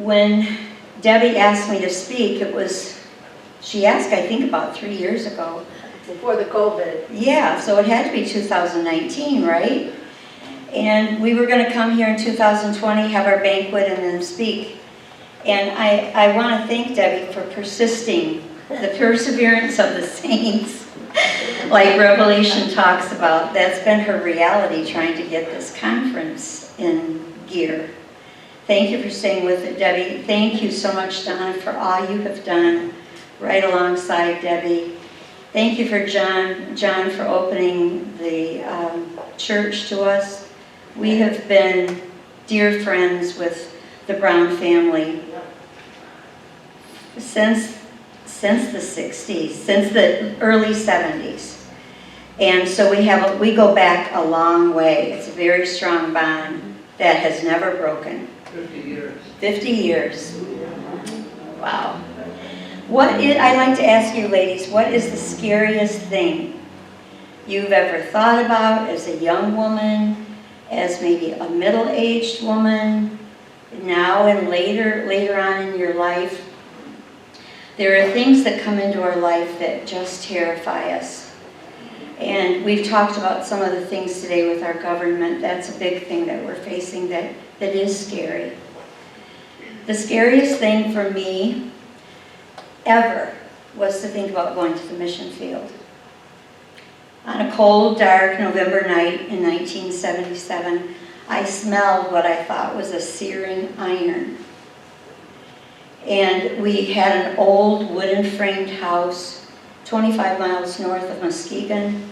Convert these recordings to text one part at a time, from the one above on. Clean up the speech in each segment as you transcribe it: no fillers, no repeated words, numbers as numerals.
when Debbie asked me to speak, she asked, I think, about 3 years ago. Before the COVID. Yeah, so it had to be 2019, right? And we were going to come here in 2020, have our banquet, and then speak. And I want to thank Debbie for persisting, the perseverance of the saints, like Revelation talks about. That's been her reality, trying to get this conference in gear. Thank you for staying with it, Debbie. Thank you so much, Don, for all you have done right alongside Debbie. Thank you for John for opening the church to us. We have been dear friends with the Brown family since the 60s, since the early 70s. And so we go back a long way. It's a very strong bond that has never broken. 50 years. 50 years. Wow. I'd like to ask you ladies, what is the scariest thing you've ever thought about as a young woman, as maybe a middle-aged woman, now and later on in your life? There are things that come into our life that just terrify us. And we've talked about some of the things today with our government. That's a big thing that we're facing that is scary. The scariest thing for me ever was to think about going to the mission field. On a cold, dark November night in 1977, I smelled what I thought was a searing iron. And we had an old wooden framed house 25 miles north of Muskegon.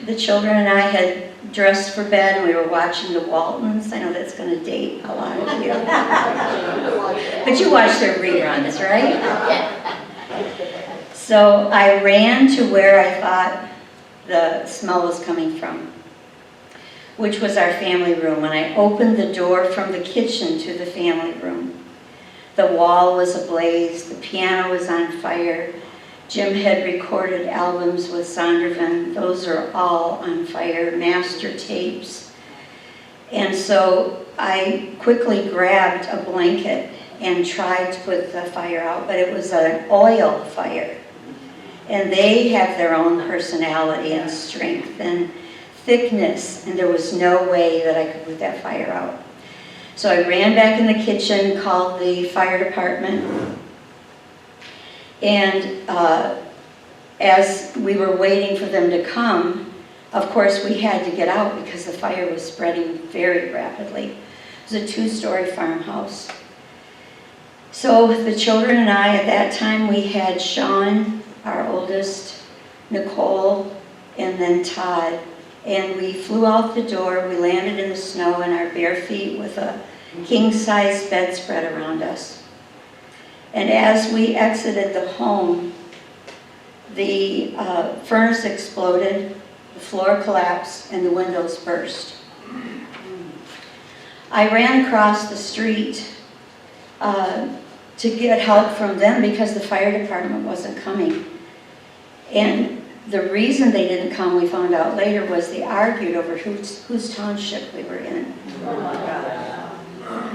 The children and I had dressed for bed and we were watching the Waltons. I know that's going to date a lot of you. But you watched their reruns, right? So I ran to where I thought the smell was coming from, which was our family room. And I opened the door from the kitchen to the family room. The wall was ablaze, the piano was on fire. Jim had recorded albums with Zondervan. Those are all on fire, master tapes. And so I quickly grabbed a blanket and tried to put the fire out, but it was an oil fire. And they have their own personality and strength and thickness, and there was no way that I could put that fire out. So I ran back in the kitchen, called the fire department, and as we were waiting for them to come, of course we had to get out because the fire was spreading very rapidly. It was a 2-story farmhouse. So the children and I, at that time, we had Sean, our oldest, Nicole, and then Todd. And we flew out the door, we landed in the snow in our bare feet with a king-size bedspread around us. And as we exited the home, the furnace exploded, the floor collapsed, and the windows burst. I ran across the street to get help from them because the fire department wasn't coming. And the reason they didn't come, we found out later, was they argued over whose township we were in.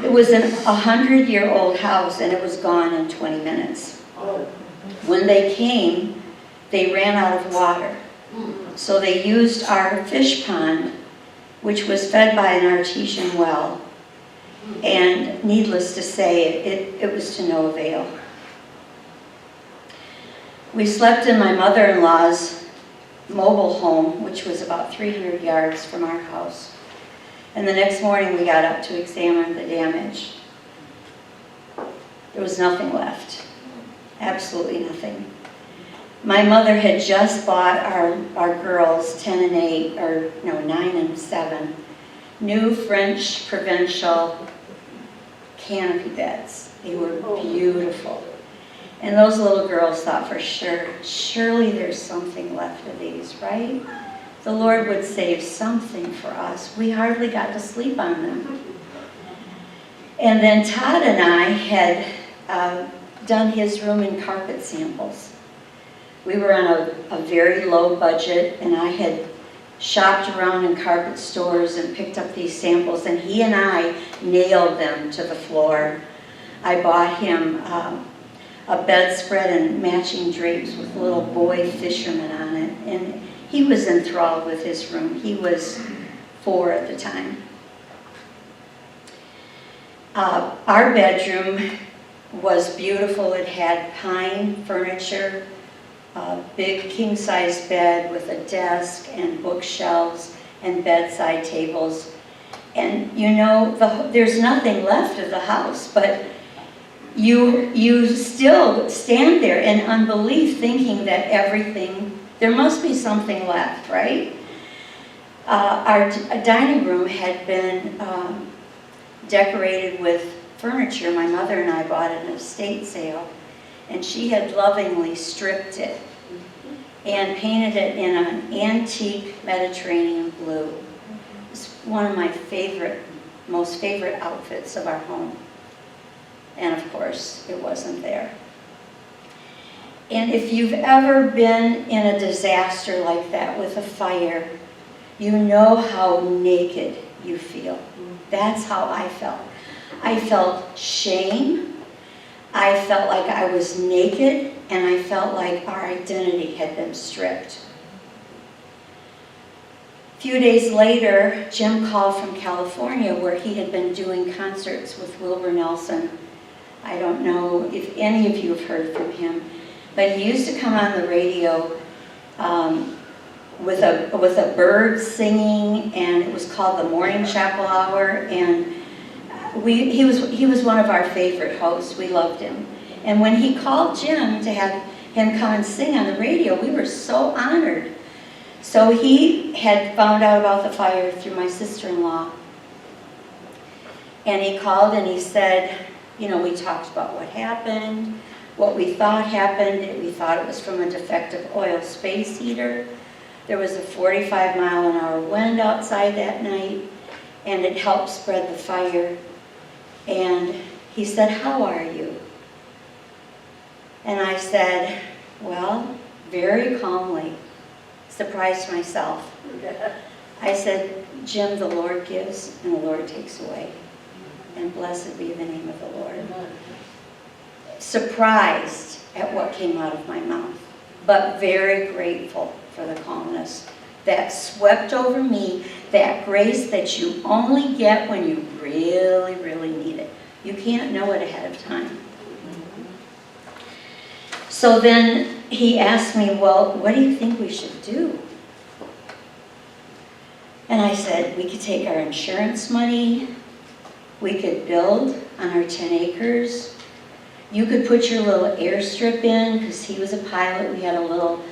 It was an 100-year-old house, and it was gone in 20 minutes. When they came, they ran out of water. So they used our fish pond, which was fed by an artesian well. And needless to say, it was to no avail. We slept in my mother-in-law's mobile home, which was about 300 yards from our house. And the next morning we got up to examine the damage. There was nothing left. Absolutely nothing. My mother had just bought our girls, 10 and 8, or no, 9 and 7, new French provincial canopy beds. They were beautiful. And those little girls thought for sure, surely there's something left of these, right? The Lord would save something for us. We hardly got to sleep on them. And then Todd and I had done his room in carpet samples. We were on a very low budget, and I had shopped around in carpet stores and picked up these samples, and he and I nailed them to the floor. I bought him a bedspread and matching drapes with little boy fisherman on it, and he was enthralled with his room. He was 4 at the time. Our bedroom was beautiful. It had pine furniture, a big king-size bed with a desk and bookshelves and bedside tables. And you know, there's nothing left of the house, but you still stand there in unbelief thinking that there must be something left, right? Our dining room had been decorated with furniture. My mother and I bought at an estate sale, and she had lovingly stripped it and painted it in an antique Mediterranean blue. It's one of my most favorite outfits of our home. And of course, it wasn't there. And if you've ever been in a disaster like that with a fire, you know how naked you feel. That's how I felt. I felt shame. I felt like I was naked, and I felt like our identity had been stripped. A few days later, Jim called from California, where he had been doing concerts with Wilbur Nelson. I don't know if any of you have heard from him, but he used to come on the radio with a bird singing, and it was called the Morning Chapel Hour, and he was one of our favorite hosts. We loved him. And when he called Jim to have him come and sing on the radio, we were so honored. So he had found out about the fire through my sister-in-law, and he called and he said, you know, we talked about what happened, what we thought happened. We thought it was from a defective oil space heater. There was a 45-mile-an-hour wind outside that night, and it helped spread the fire. And he said, how are you? And I said, well, very calmly, surprised myself. I said, Jim, the Lord gives and the Lord takes away. And blessed be the name of the Lord. Surprised at what came out of my mouth, but very grateful for the calmness that swept over me, that grace that you only get when you really, really need it. You can't know it ahead of time. So then he asked me, well, what do you think we should do? And I said, we could take our insurance money, we could build on our 10 acres, you could put your little airstrip in, because he was a pilot. We had a little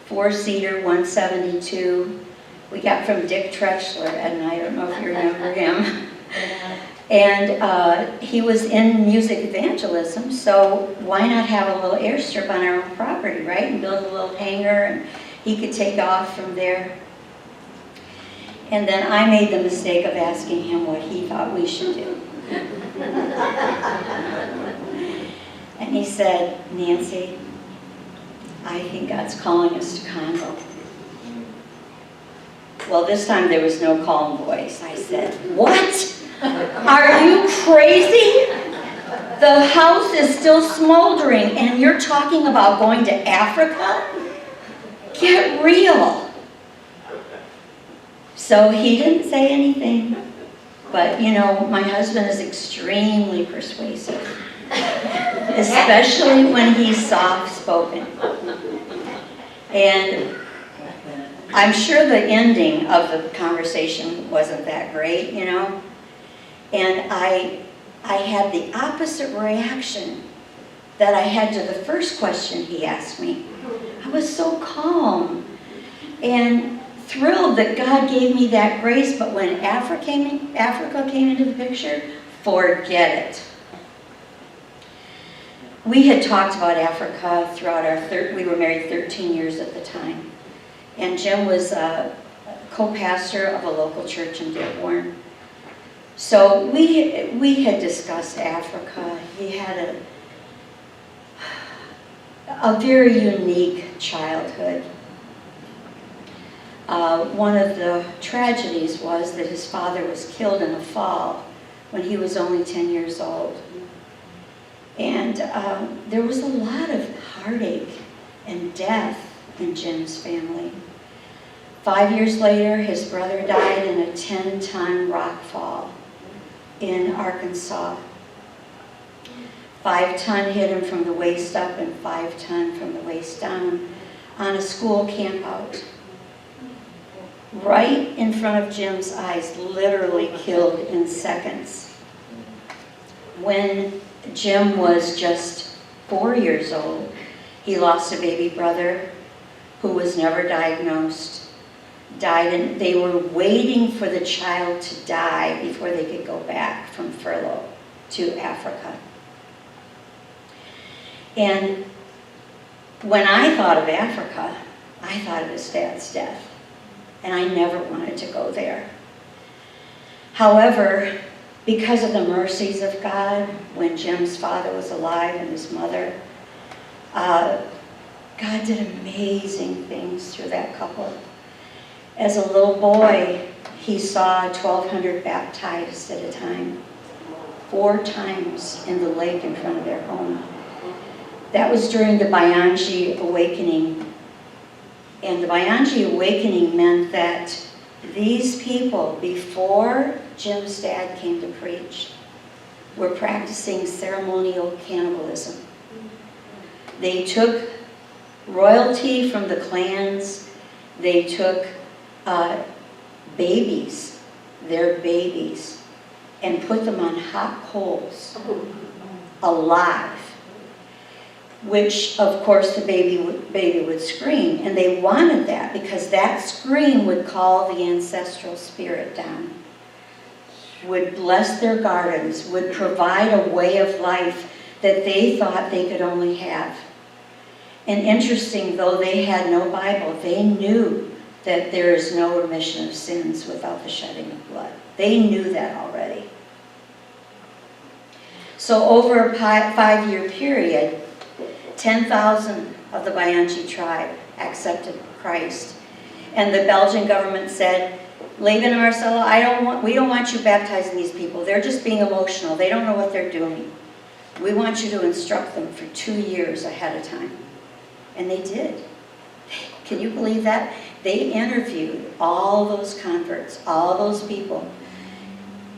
4-seater 172 we got from Dick Treschler, and I don't know if you remember him. And he was in music evangelism, so why not have a little airstrip on our own property, right? And build a little hangar, and he could take off from there. And then I made the mistake of asking him what he thought we should do. And he said, Nancy, I think God's calling us to Congo. Well, this time there was no calm voice. I said, what? Are you crazy? The house is still smoldering and you're talking about going to Africa? Get real. So he didn't say anything, but you know, my husband is extremely persuasive, especially when he's soft-spoken. And I'm sure the ending of the conversation wasn't that great, you know. And I had the opposite reaction that I had to the first question he asked me. I was so calm and thrilled that God gave me that grace, but when Africa came into the picture, forget it. We had talked about Africa throughout we were married 13 years at the time. And Jim was a co-pastor of a local church in Dearborn. So we had discussed Africa. He had a very unique childhood. One of the tragedies was that his father was killed in a fall when he was only 10 years old. And there was a lot of heartache and death in Jim's family. 5 years later, his brother died in a 10-ton rock fall in Arkansas. 5 ton hit him from the waist up and 5 ton from the waist down on a school campout. Right in front of Jim's eyes, literally killed in seconds. When Jim was just 4 years old, he lost a baby brother who was never diagnosed, died, and they were waiting for the child to die before they could go back from furlough to Africa. And when I thought of Africa, I thought of his dad's death, and I never wanted to go there. However, because of the mercies of God, when Jim's father was alive and his mother, God did amazing things through that couple. As a little boy, he saw 1,200 baptized at a time, 4 times in the lake in front of their home. That was during the Bayanji Awakening. And the Bayanji Awakening meant that these people, before Jim's dad came to preach, were practicing ceremonial cannibalism. They took royalty from the clans. They took babies, their babies, and put them on hot coals, alive, which, of course, the baby would scream. And they wanted that because that scream would call the ancestral spirit down, would bless their gardens, would provide a way of life that they thought they could only have. And interesting, though they had no Bible, they knew that there is no remission of sins without the shedding of blood. They knew that already. So over a 5-year period, 10,000 of the Bayanji tribe accepted Christ. And the Belgian government said, Laban and Marcella, we don't want you baptizing these people. They're just being emotional. They don't know what they're doing. We want you to instruct them for 2 years ahead of time. And they did. Can you believe that? They interviewed all those converts, all those people,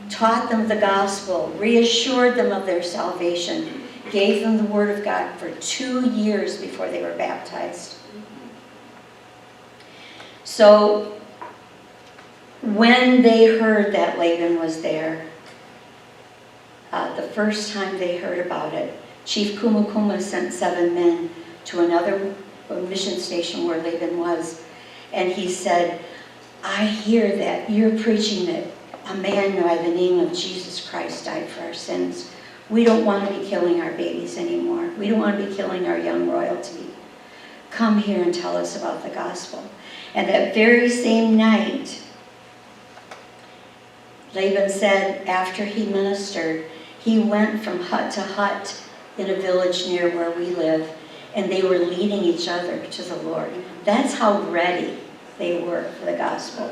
taught them the gospel, reassured them of their salvation, gave them the word of God for 2 years before they were baptized. So when they heard that Laban was there, the first time they heard about it, Chief Kumakuma sent 7 men to another mission station where Laban was, and he said, I hear that you're preaching that a man by the name of Jesus Christ died for our sins. We don't want to be killing our babies anymore. We don't want to be killing our young royalty. Come here and tell us about the gospel. And that very same night, Laban said after he ministered, he went from hut to hut in a village near where we live, and they were leading each other to the Lord. That's how ready they were for the gospel.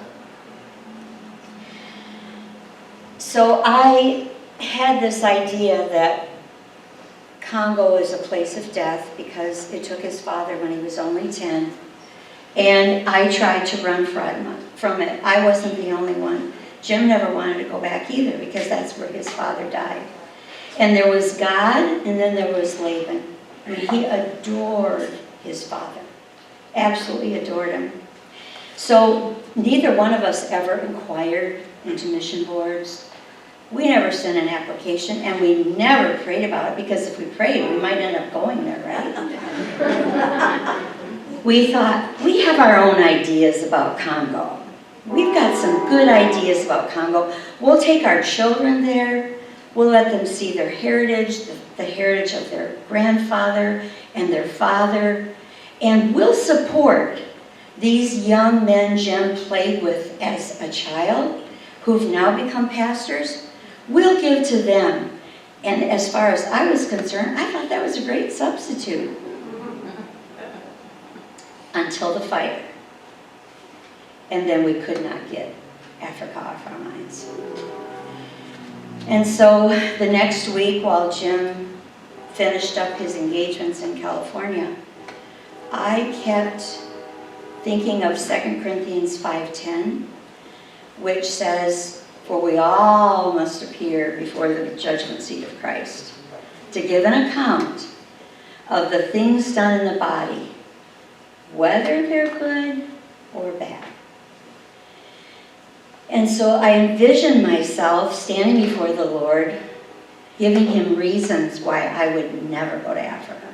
So I had this idea that Congo is a place of death because it took his father when he was only 10, and I tried to run from it. I wasn't the only one. Jim never wanted to go back either because that's where his father died. And there was God, and then there was Laban. I mean, he adored his father, absolutely adored him. So neither one of us ever inquired into mission boards. We never sent an application, and we never prayed about it, because if we prayed, we might end up going there, right? We thought, we have our own ideas about Congo. We've got some good ideas about Congo. We'll take our children there. We'll let them see their heritage, the heritage of their grandfather and their father, and we'll support these young men Jim played with as a child, who've now become pastors. We'll give to them. And as far as I was concerned, I thought that was a great substitute. Until the fire. And then we could not get Africa off our minds. And so the next week, while Jim finished up his engagements in California, I kept thinking of 2 Corinthians 5:10, which says, "For we all must appear before the judgment seat of Christ, to give an account of the things done in the body, whether they're good or bad." And so I envisioned myself standing before the Lord, giving him reasons why I would never go to Africa.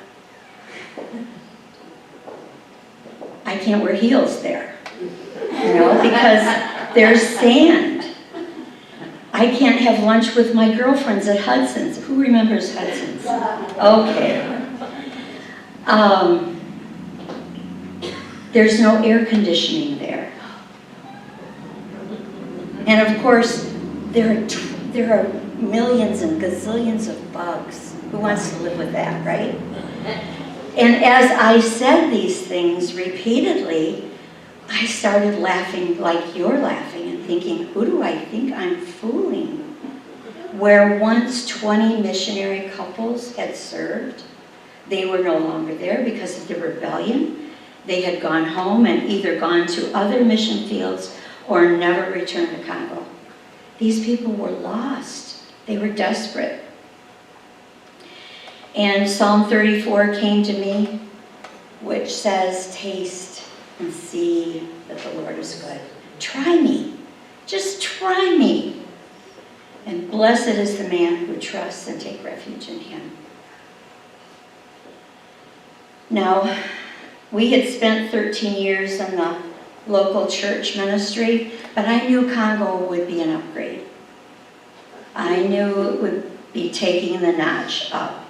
I can't wear heels there, because there's sand. I can't have lunch with my girlfriends at Hudson's. Who remembers Hudson's? Okay. There's no air conditioning there. And of course, there are millions and gazillions of bugs. Who wants to live with that, right? And as I said these things repeatedly, I started laughing like you're laughing and thinking, who do I think I'm fooling? Where once 20 missionary couples had served, they were no longer there because of the rebellion. They had gone home and either gone to other mission fields or never returned to Congo. These people were lost. They were desperate. And Psalm 34 came to me, which says, "Taste and see that the Lord is good." Try me. Just try me. And blessed is the man who trusts and takes refuge in him. Now, we had spent 13 years in the local church ministry, but I knew Congo would be an upgrade. I knew it would be taking the notch up.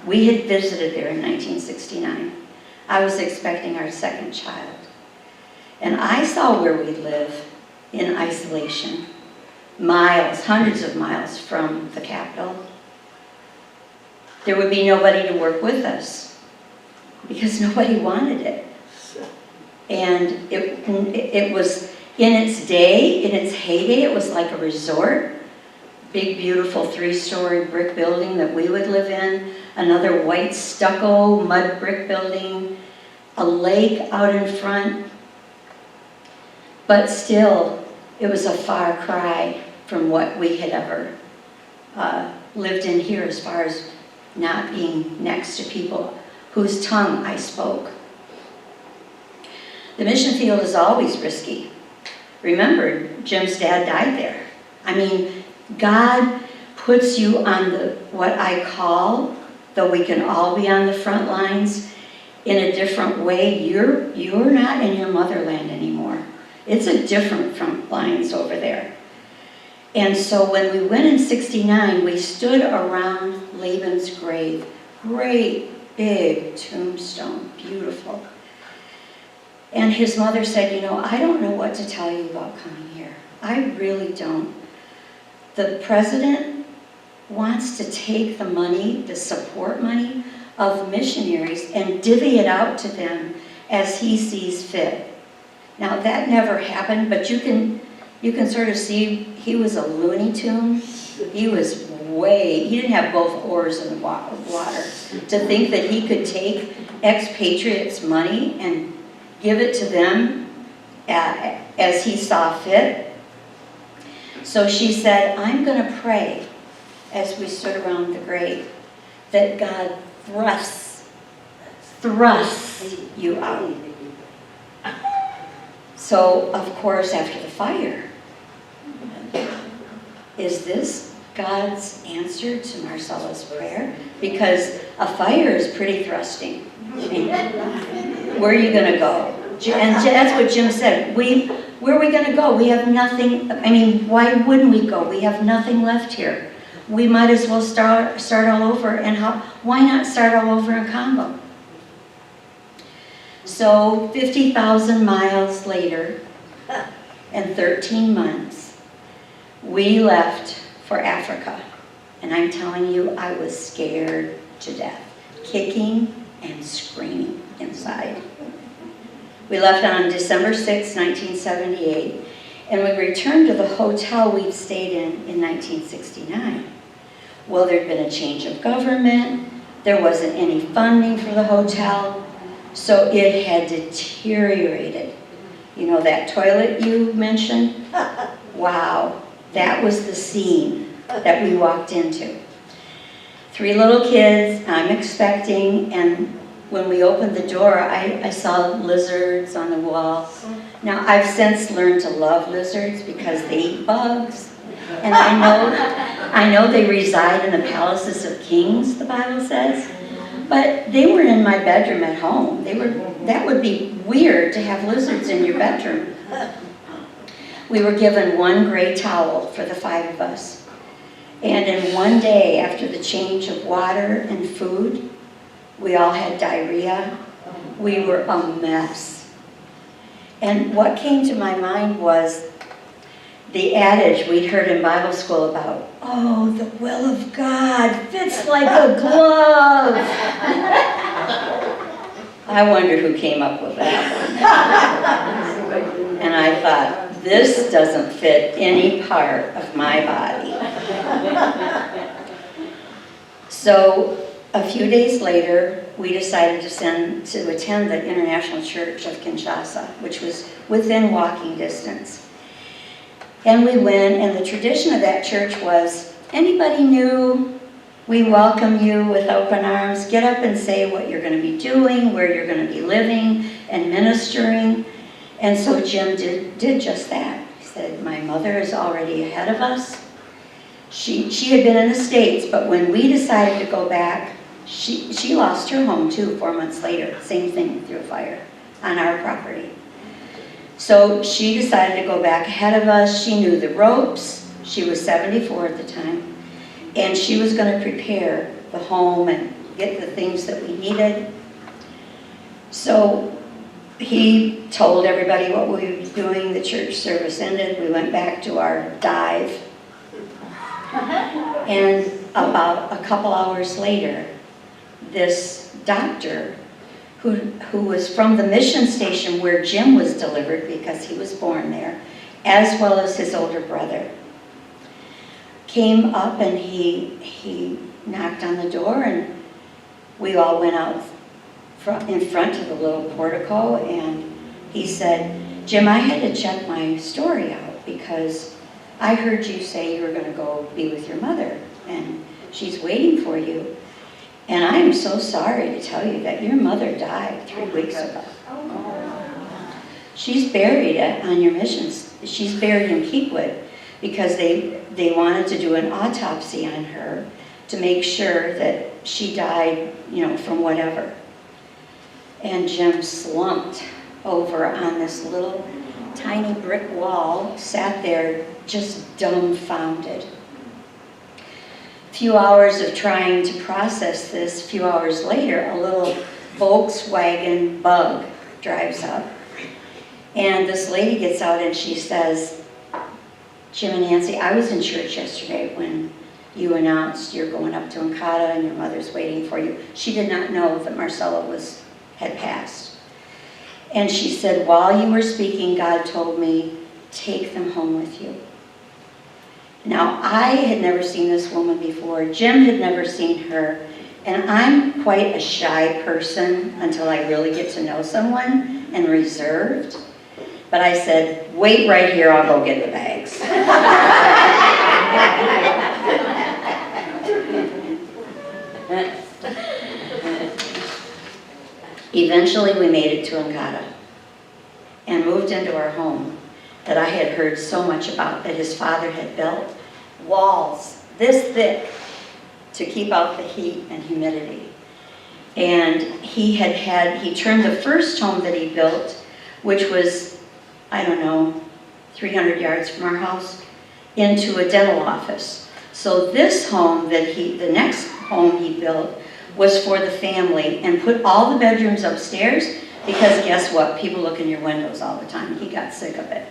We had visited there in 1969. I was expecting our second child. And I saw where we live in isolation, miles, hundreds of miles from the capital. There would be nobody to work with us because nobody wanted it. And it was in its day, in its heyday, it was like a resort. Big, beautiful 3-story brick building that we would live in, another white stucco mud brick building, a lake out in front. But still, it was a far cry from what we had ever lived in here, as far as not being next to people whose tongue I spoke. The mission field is always risky. Remember, Jim's dad died there. I mean, God puts you on what I call, though we can all be on the front lines, in a different way. You're not in your motherland anymore. It's a different front lines over there. And so when we went in 69, we stood around Laban's grave. Great big tombstone, beautiful. And his mother said, I don't know what to tell you about coming here. I really don't. The president wants to take the money, the support money of missionaries, and divvy it out to them as he sees fit. Now that never happened, but you can sort of see he was a Looney Tune. He didn't have both oars in the water. To think that he could take expatriates' money and give it to them as he saw fit. So she said, I'm going to pray, as we stood around the grave, that God thrusts you out. So, of course, after the fire, is this God's answer to Marcella's prayer? Because a fire is pretty thrusting. I mean, where are you going to go? And that's what Jim said. Where are we going to go? We have nothing. I mean, why wouldn't we go? We have nothing left here. We might as well start all over. And why not start all over in Congo? So 50,000 miles later, and 13 months, we left for Africa. And I'm telling you, I was scared to death, kicking and screaming inside. We left on December 6, 1978, and we returned to the hotel we'd stayed in 1969. Well, there'd been a change of government, there wasn't any funding for the hotel, so it had deteriorated. You know that toilet you mentioned? Wow, that was the scene that we walked into. 3 little kids, I'm expecting, and when we opened the door, I saw lizards on the wall. Now, I've since learned to love lizards because they eat bugs. And I know they reside in the palaces of kings, the Bible says. But they were in my bedroom at home. That would be weird to have lizards in your bedroom. We were given 1 gray towel for the 5 of us. And in 1 day, after the change of water and food, we all had diarrhea. We were a mess. And what came to my mind was the adage we'd heard in Bible school about, oh, the will of God fits like a glove. I wonder who came up with that one. And I thought, this doesn't fit any part of my body. So a few days later, we decided to attend the International Church of Kinshasa, which was within walking distance. And we went, and the tradition of that church was, anybody new, we welcome you with open arms. Get up and say what you're going to be doing, where you're going to be living and ministering. And so Jim did just that. He said, my mother is already ahead of us. She had been in the States, but when we decided to go back, she lost her home too 4 months later. Same thing, through a fire on our property. So she decided to go back ahead of us. She knew the ropes. She was 74 at the time. And she was going to prepare the home and get the things that we needed. So he told everybody what we were doing. The church service ended. We went back to our dive. And about a couple hours later, this doctor, who was from the mission station where Jim was delivered because he was born there, as well as his older brother, came up and he knocked on the door, and we all went out in front of the little portico, and he said, Jim, I had to check my story out because I heard you say you were going to go be with your mother, and she's waiting for you. And I'm so sorry to tell you that your mother died 3 weeks ago. She's buried on your missions. She's buried in Keynote because they wanted to do an autopsy on her to make sure that she died, from whatever. And Jim slumped over on this little tiny brick wall, sat there just dumbfounded. Few hours of trying to process this, few hours later, a little Volkswagen Bug drives up. And this lady gets out and she says, Jim and Nancy, I was in church yesterday when you announced you're going up to Nkata and your mother's waiting for you. She did not know that Marcella had passed. And she said, while you were speaking, God told me, take them home with you. Now, I had never seen this woman before. Jim had never seen her. And I'm quite a shy person until I really get to know someone, and reserved. But I said, wait right here, I'll go get the bags. Eventually, we made it to Nkata and moved into our home that I had heard so much about, that his father had built walls this thick to keep out the heat and humidity. And he turned the first home that he built, which was, 300 yards from our house, into a dental office. So this home the next home he built was for the family, and put all the bedrooms upstairs, because guess what? People look in your windows all the time. He got sick of it.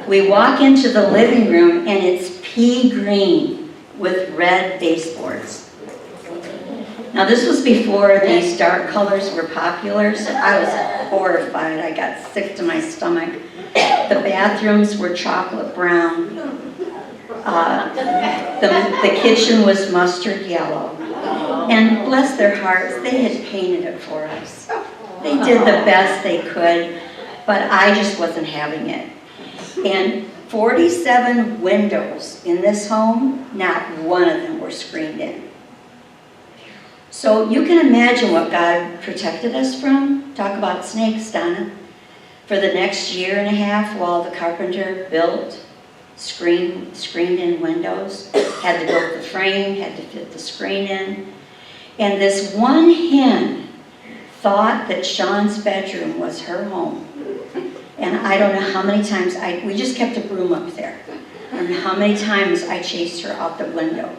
We walk into the living room and it's pea green with red baseboards. Now this was before these dark colors were popular, so I was horrified. I got sick to my stomach. The bathrooms were chocolate brown. The kitchen was mustard yellow. And bless their hearts, they had painted it for us. They did the best they could, but I just wasn't having it. And 47 windows in this home, not one of them were screened in. So you can imagine what God protected us from. Talk about snakes, Donna. For the next year and a half while the carpenter built screened-in windows, had to build the frame, had to fit the screen in. And this one hen thought that Sean's bedroom was her home. And I don't know how many times, we just kept a broom up there. I don't know how many times I chased her out the window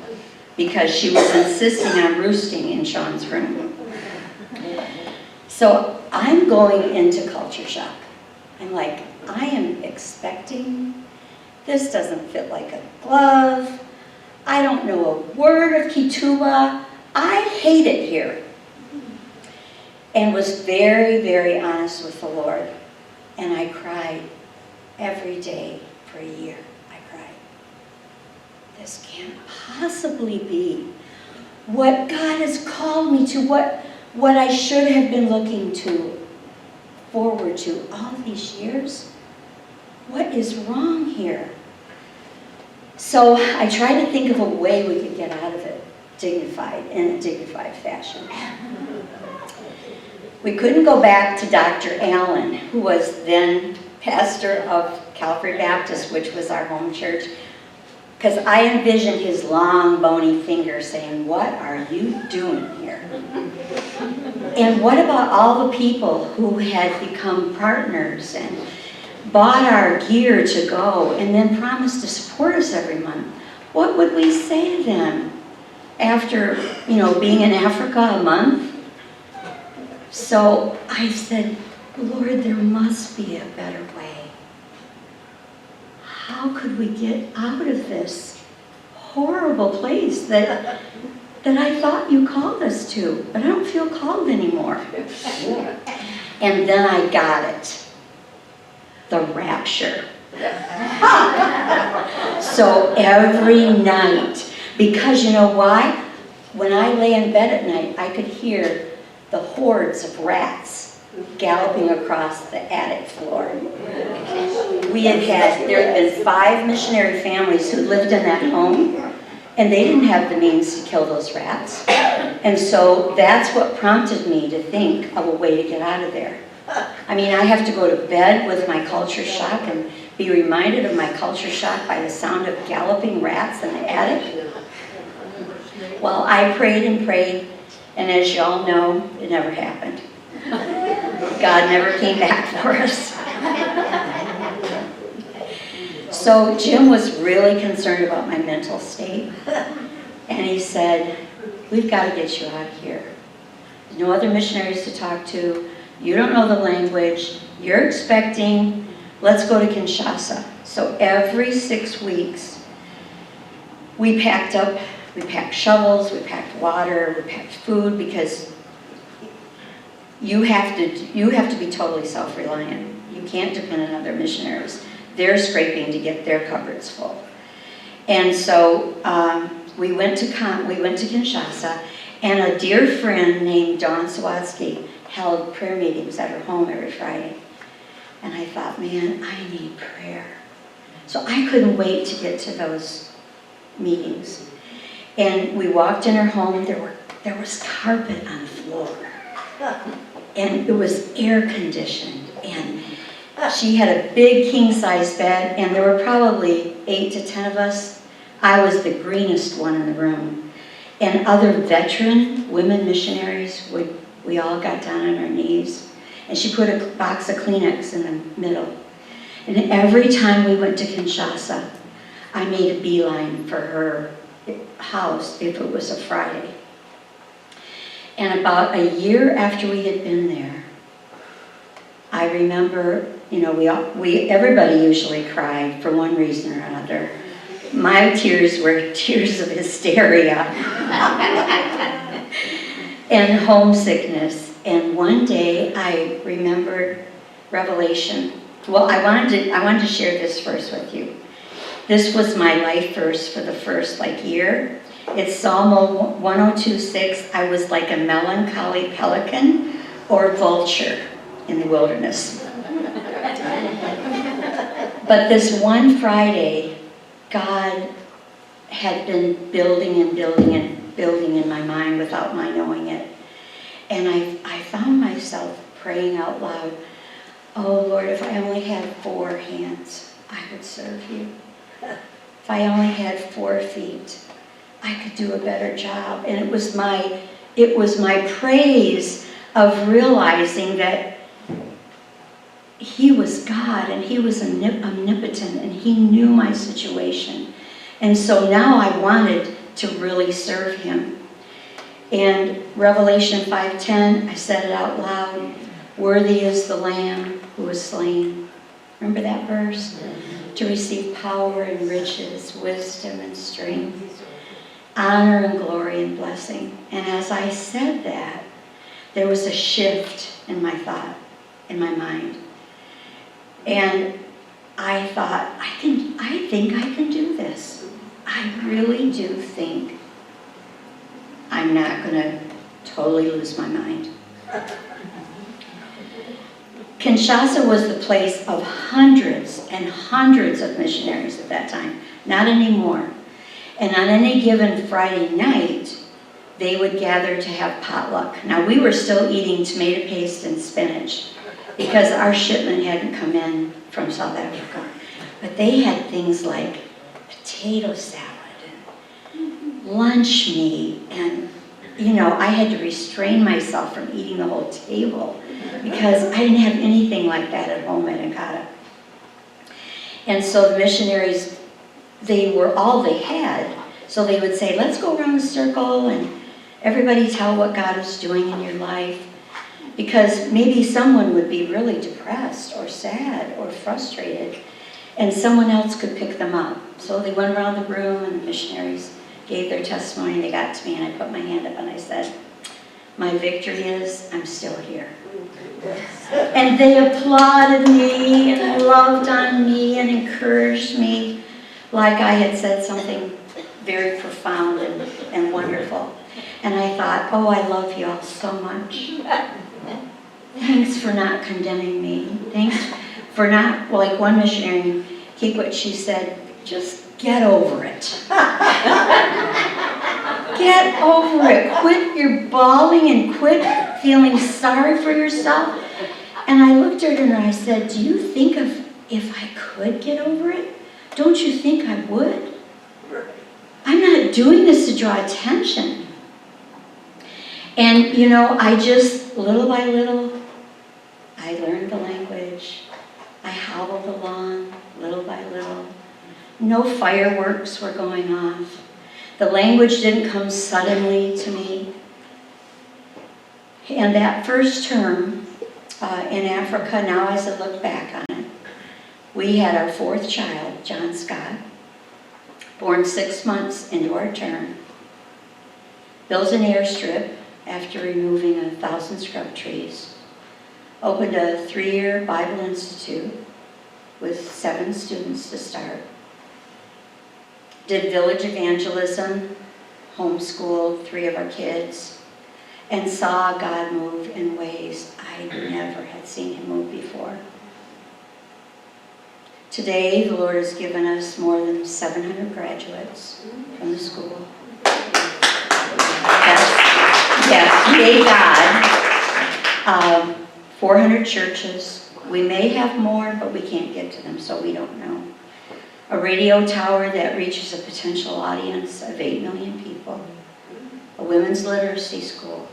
because she was insisting on roosting in Sean's room. So I'm going into culture shock. I'm like, I am expecting, this doesn't fit like a glove. I don't know a word of Kituba. I hate it here. And was very, very honest with the Lord. And I cried every day for a year. I cried. This can't possibly be what God has called me to, what I should have been looking forward to all these years. What is wrong here? So I tried to think of a way we could get out of it, in a dignified fashion. We couldn't go back to Dr. Allen, who was then pastor of Calvary Baptist, which was our home church, because I envisioned his long, bony finger saying, "What are you doing here?" And what about all the people who had become partners and bought our gear to go and then promised to support us every month? What would we say to them after, being in Africa a month? So I said, Lord, there must be a better way. How could we get out of this horrible place that I thought you called us to, but I don't feel called anymore? And then I got it. The rapture. So every night, because you know why? When I lay in bed at night, I could hear the hordes of rats galloping across the attic floor. There had been 5 missionary families who lived in that home, and they didn't have the means to kill those rats. And so that's what prompted me to think of a way to get out of there. I mean, I have to go to bed with my culture shock and be reminded of my culture shock by the sound of galloping rats in the attic. Well, I prayed and prayed, and as y'all know, it never happened. God never came back for us. So Jim was really concerned about my mental state, and he said, we've got to get you out of here. There's no other missionaries to talk to. You don't know the language. You're expecting, let's go to Kinshasa. So every 6 weeks, we packed up. We packed shovels, we packed water, we packed food, because you have to be totally self-reliant. You can't depend on other missionaries. They're scraping to get their cupboards full. And so we went to Kinshasa, and a dear friend named Dawn Sawatsky held prayer meetings at her home every Friday. And I thought, man, I need prayer. So I couldn't wait to get to those meetings. And we walked in her home, there was carpet on the floor. And it was air conditioned. And she had a big king-size bed, and there were probably 8 to 10 of us. I was the greenest one in the room. And other veteran women missionaries, we all got down on our knees. And she put a box of Kleenex in the middle. And every time we went to Kinshasa, I made a beeline for her house if it was a Friday. And about a year after we had been there, I remember, everybody usually cried for one reason or another. My tears were tears of hysteria. and homesickness. And one day I remembered Revelation. Well, I wanted to share this verse with you. This was my life verse for the first year. It's Psalm 102:6. I was like a melancholy pelican or vulture in the wilderness. But this one Friday, God had been building and building and building in my mind without my knowing it. And I found myself praying out loud, oh Lord, if I only had 4 hands, I would serve you. If I only had 4 feet, I could do a better job. And it was my praise of realizing that He was God and He was omnipotent and He knew my situation. And so now I wanted to really serve Him. And Revelation 5:10, I said it out loud, worthy is the Lamb who was slain. Remember that verse? To receive power and riches, wisdom and strength, honor and glory and blessing. And as I said that, there was a shift in my thought, in my mind. And I thought, I think I can do this. I really do think I'm not going to totally lose my mind. Kinshasa was the place of hundreds and hundreds of missionaries at that time, not anymore. And on any given Friday night, they would gather to have potluck. Now, we were still eating tomato paste and spinach because our shipment hadn't come in from South Africa. But they had things like potato salad and lunch meat, and I had to restrain myself from eating the whole table because I didn't have anything like that at home at Encata. And so the missionaries, they were all they had. So they would say, let's go around the circle and everybody tell what God is doing in your life. Because maybe someone would be really depressed or sad or frustrated and someone else could pick them up. So they went around the room and the missionaries gave their testimony. They got to me and I put my hand up and I said, my victory is I'm still here. And they applauded me and loved on me and encouraged me like I had said something very profound and wonderful. And I thought, oh, I love you all so much. Thanks for not condemning me. Thanks for not, like one missionary, keep what she said, just get over it. Get over it. Quit your bawling and quit feeling sorry for yourself. And I looked at her and I said, do you think if I could get over it? Don't you think I would? I'm not doing this to draw attention. And, I just, little by little, I learned the language. I hobbled along, little by little. No fireworks were going off. The language didn't come suddenly to me. And that first term in Africa, now as I look back on it, we had our 4th child, John Scott, born 6 months into our term, built an airstrip after removing 1,000 scrub trees, opened a 3-year Bible Institute with 7 students to start, did village evangelism, homeschooled 3 of our kids, and saw God move in ways I never had seen Him move before. Today, the Lord has given us more than 700 graduates from the school. Yes, yay God. 400 churches. We may have more, but we can't get to them, so we don't know. A radio tower that reaches a potential audience of 8 million people. A women's literacy school.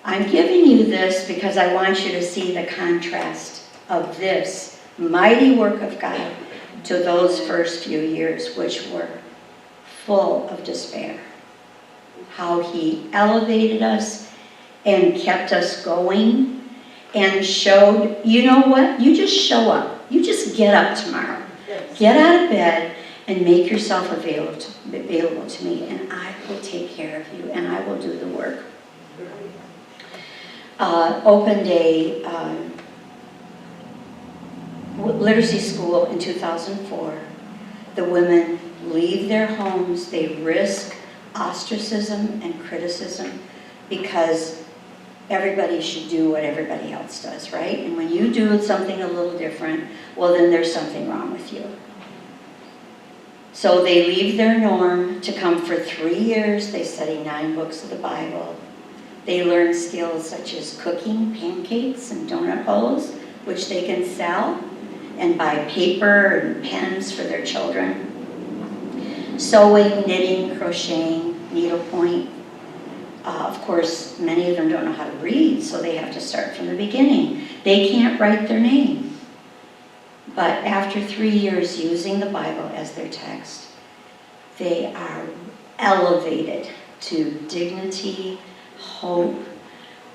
I'm giving you this because I want you to see the contrast of this mighty work of God to those first few years, which were full of despair. How He elevated us and kept us going and showed, you know what? You just show up. You just get up tomorrow. Get out of bed and make yourself available to me, and I will take care of you, and I will do the work. opened a literacy school in 2004. The women leave their homes, they risk ostracism and criticism because everybody should do what everybody else does, right? And when you do something a little different, well, then there's something wrong with you. So they leave their norm to come for 3 years. They study 9 books of the Bible. They learn skills such as cooking pancakes and donut holes, which they can sell, and buy paper and pens for their children. Sewing, knitting, crocheting, needlepoint. Of course, many of them don't know how to read, so they have to start from the beginning. They can't write their name. But after 3 years using the Bible as their text, they are elevated to dignity, hope,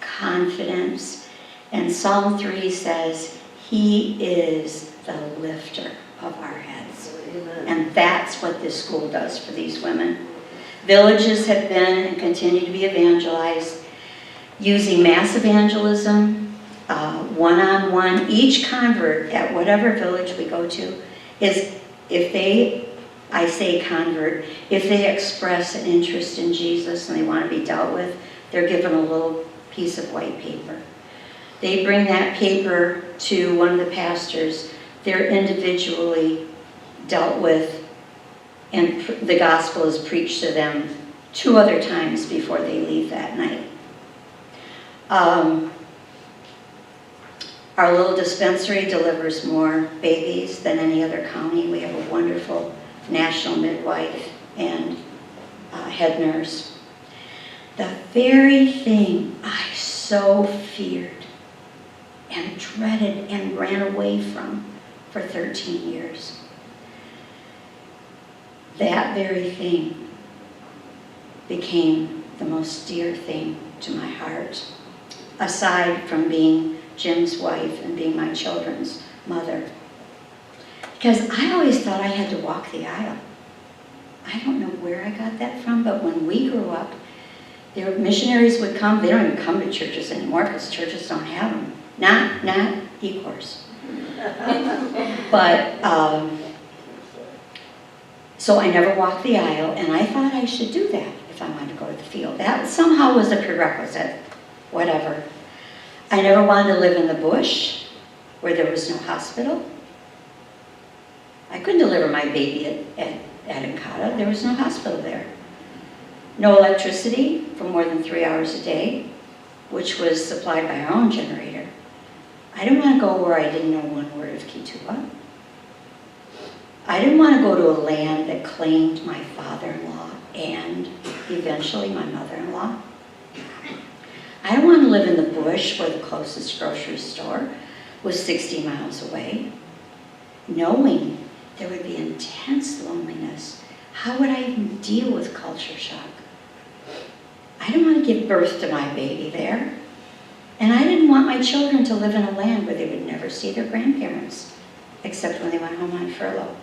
confidence. And Psalm 3 says, He is the lifter of our heads. And that's what this school does for these women. Villages have been and continue to be evangelized using mass evangelism, one-on-one. Each convert at whatever village we go to is, if they, I say convert, if they express an interest in Jesus and they want to be dealt with, they're given a little piece of white paper. They bring that paper to one of the pastors. They're individually dealt with, and the gospel is preached to them 2 other times before they leave that night. Our little dispensary delivers more babies than any other county. We have a wonderful national midwife and head nurse. The very thing I so feared and dreaded and ran away from for 13 years. That very thing became the most dear thing to my heart, aside from being Jim's wife and being my children's mother. Because I always thought I had to walk the aisle. I don't know where I got that from, but when we grew up, their missionaries would come. They don't even come to churches anymore because churches don't have them. Not Ecorse. But, so I never walked the aisle, and I thought I should do that if I wanted to go to the field. That somehow was a prerequisite, whatever. I never wanted to live in the bush where there was no hospital. I couldn't deliver my baby at Encata. There was no hospital there. No electricity for more than 3 hours a day, which was supplied by our own generator. I didn't want to go where I didn't know one word of Kituwa. I didn't want to go to a land that claimed my father-in-law and eventually my mother-in-law. I didn't want to live in the bush where the closest grocery store was 60 miles away, knowing there would be intense loneliness. How would I even deal with culture shock? I didn't want to give birth to my baby there. And I didn't want my children to live in a land where they would never see their grandparents, except when they went home on furlough.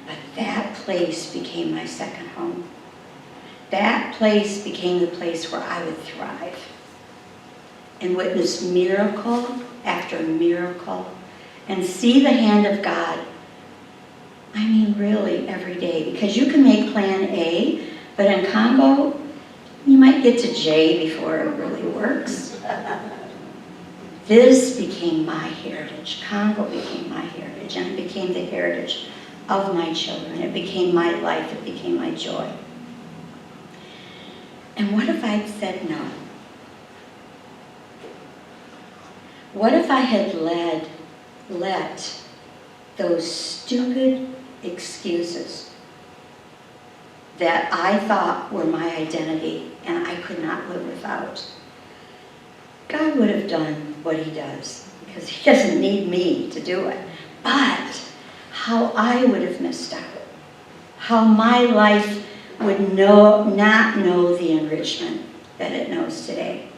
But that place became my second home. That place became the place where I would thrive and witness miracle after miracle and see the hand of God. I mean, really, every day. Because you can make plan A, but in Congo, you might get to J before it really works. This became my heritage. Congo became my heritage, and it became the heritage of my children. It became my life. It became my joy. And what if I'd said no? What if I had let those stupid excuses that I thought were my identity and I could not live without? God would have done what he does because he doesn't need me to do it. But how I would have missed out. How my life would not know the enrichment that it knows today.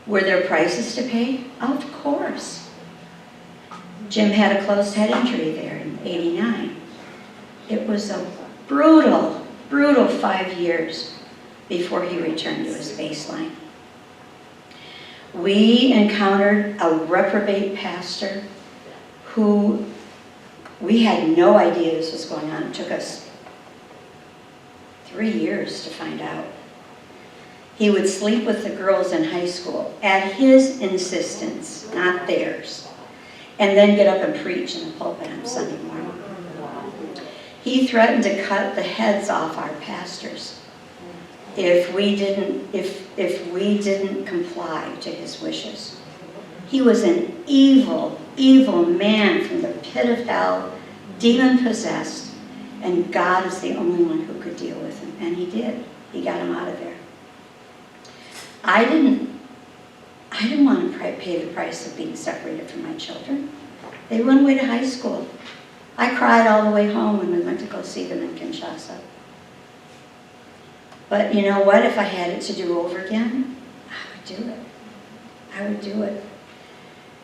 Were there prices to pay? Of course. Jim had a closed head injury there in '89. It was a brutal 5 years. before he returned to his baseline. We encountered a reprobate pastor who we had no idea this was going on. It took us 3 years to find out. He would sleep with the girls in high school at his insistence, not theirs, and then get up and preach in the pulpit on Sunday morning. He threatened to cut the heads off our pastors if we didn't comply to his wishes. He was an evil, evil man from the pit of hell, demon-possessed, and God is the only one who could deal with him, and he did. He got him out of there. I didn't want to pay the price of being separated from my children. They went away to high school. I cried all the way home when we went to go see them in Kinshasa. But you know what? If I had it to do over again, I would do it. I would do it.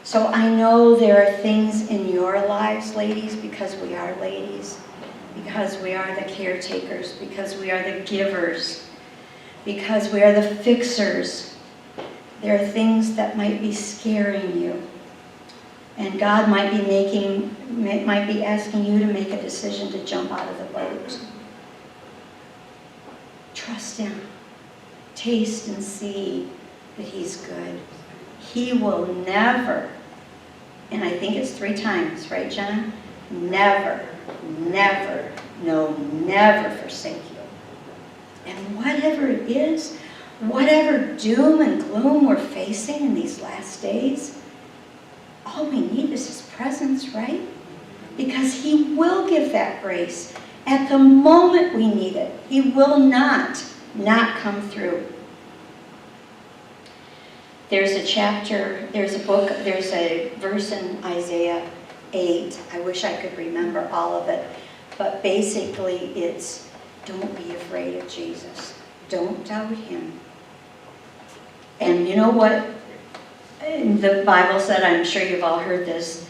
So I know there are things in your lives, ladies, because we are ladies, because we are the caretakers, because we are the givers, because we are the fixers. There are things that might be scaring you. And God might be asking you to make a decision to jump out of the boat. Trust him. Taste and see that he's good. He will never, and I think it's 3 times, right, John? Never, never, no, never forsake you. And whatever it is, whatever doom and gloom we're facing in these last days, all we need is his presence, right? Because he will give that grace at the moment we need it. He will not come through. There's a chapter, there's a verse in Isaiah 8. I wish I could remember all of it. But basically it's, don't be afraid of Jesus. Don't doubt him. And you know what the Bible said? I'm sure you've all heard this.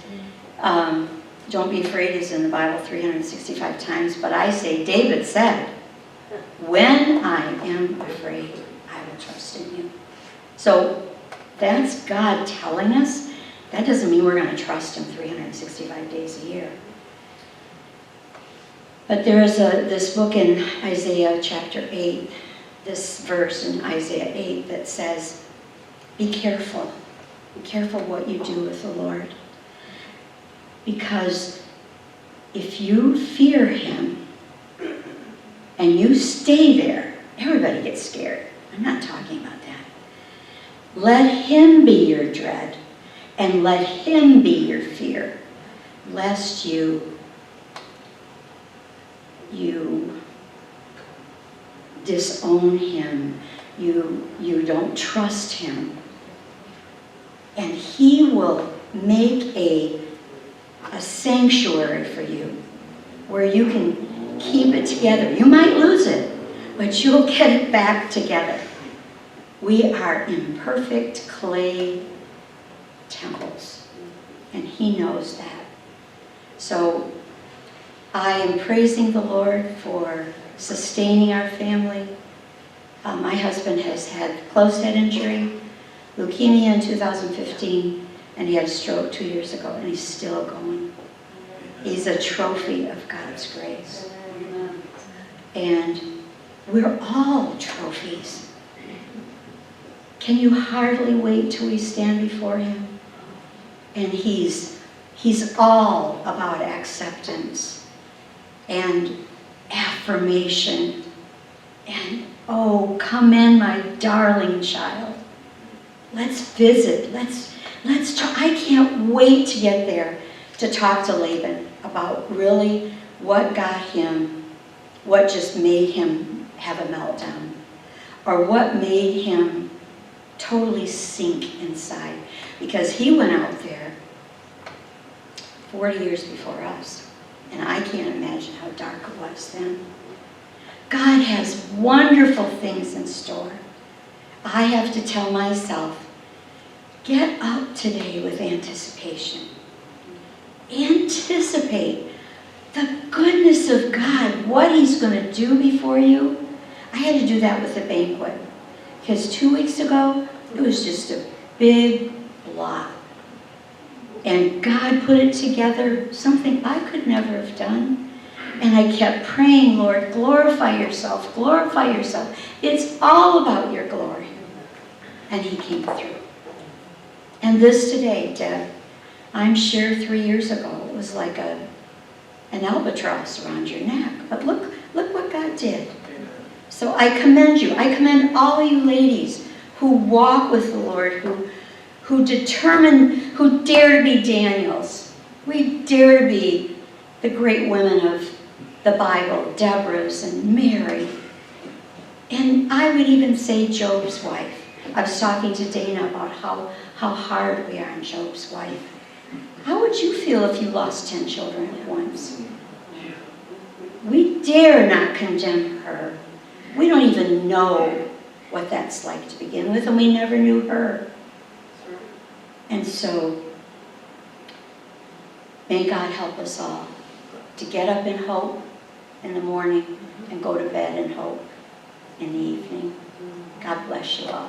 Don't be afraid is in the Bible 365 times. But I say, David said, when I am afraid, I will trust in you. So that's God telling us. That doesn't mean we're going to trust him 365 days a year. But there is this book in Isaiah chapter 8, this verse in Isaiah 8 that says, be careful. Be careful what you do with the Lord. Because if you fear him and you stay there, everybody gets scared. I'm not talking about that. Let him be your dread and let him be your fear, lest you disown him, you don't trust him. And he will make a sanctuary for you where you can keep it together. You might lose it, but you'll get it back together. We are imperfect clay temples, and he knows that. So I am praising the Lord for sustaining our family. My husband has had closed head injury, leukemia in 2015, and he had a stroke 2 years ago, and he's still going. He's a trophy of God's grace. And we're all trophies. Can you hardly wait till we stand before him? And he's all about acceptance and affirmation and, oh, come in, my darling child. Let's visit. Let's talk. I can't wait to get there to talk to Laban about really what got him, what just made him have a meltdown, or what made him totally sink inside. Because he went out there 40 years before us, and I can't imagine how dark it was then. God has wonderful things in store. I have to tell myself, get up today with anticipation. Anticipate the goodness of God, what he's going to do before you. I had to do that with the banquet. Because 2 weeks ago, it was just a big blob. And God put it together, something I could never have done. And I kept praying, Lord, glorify yourself, glorify yourself. It's all about your glory. And he came through. And this today, Deb, I'm sure 3 years ago, it was like an albatross around your neck. But look what God did. So I commend you. I commend all you ladies who walk with the Lord, who determine, who dare to be Daniels. We dare to be the great women of the Bible, Deborah's and Mary. And I would even say Job's wife. I was talking to Dana about how hard we are on Job's wife. How would you feel if you lost 10 children at once? We dare not condemn her. We don't even know what that's like to begin with, and we never knew her. And so, may God help us all to get up in hope in the morning and go to bed in hope in the evening. God bless you all.